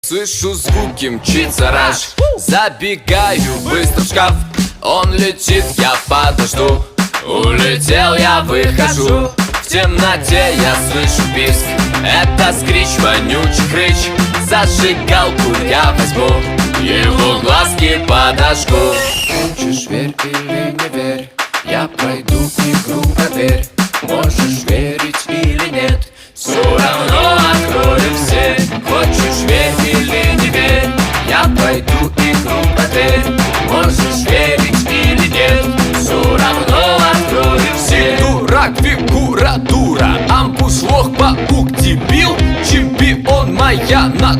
Слышу звуки, мчится раш. Забегаю быстро в шкаф. Он летит, я подожду. Улетел, я выхожу. В темноте я слышу писк. Это скрич, вонючий хрыч. Зажигалку я возьму, его глазки подожгу. Хочешь, верь или не верь, я пройду игру, проверь. Можешь верить или нет, все равно открою все. Хочешь, верь или не верь, я пройду игру, проверь. Можешь верить или нет, все равно открою все. Дурак, фигура, дура, ампуш, лох, паук, дебил, чемпион, моя натура.